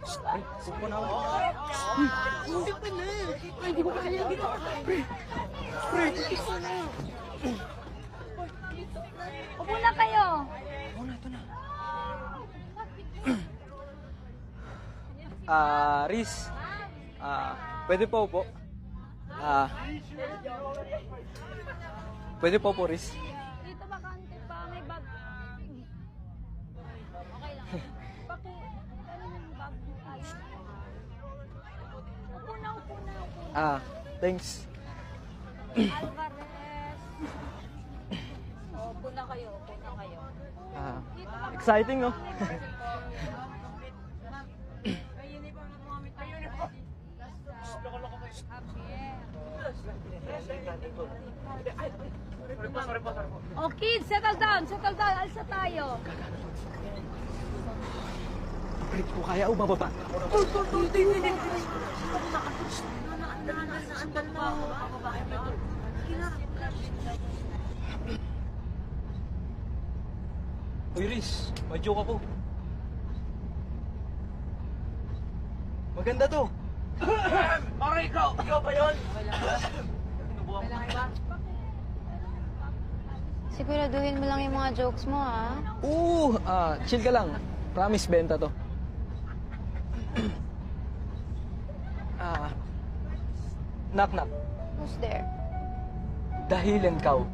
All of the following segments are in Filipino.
Ay, suko na ako. Hindi ka na. Ay, hindi ko kaya dito. Pre, ito na. Upo na kayo. Oo na, ito na. Riz. Pwede po po. Pwede po po, Riz. Dito bakante pa, may bag. Okay lang. Ano yung bag mo tayo? Upo na. Thanks. Alvarez. Upo na kayo. Exciting, no? Oh, kids, settle down. Alsa tayo. Pre, ko kaya o bababa? Uy, Riz, may joke ako. Maganda to. Mara, ikaw ba yun? Siguraduhin mo lang yung mga jokes mo, ha? Chill ka lang. Promise, benta to. Knock. Who's there? Dahilan kau.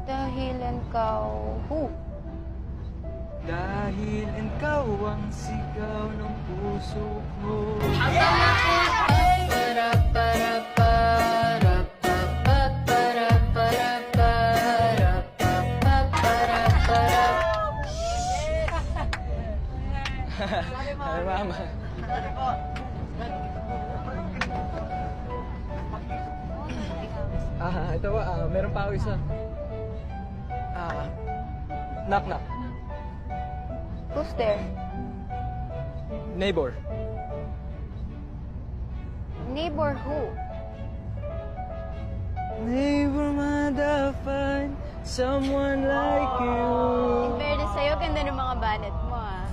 Dahilan kau... Who? Dahil ikaw ang sigaw ng puso ko. Ay, mama. Ito ba? Meron pa ako isa. Knock. Who's there? Neighbor. Neighbor who? Neighbor, find someone like you. In fairness sa'yo, ganda ng mga banat mo, ha?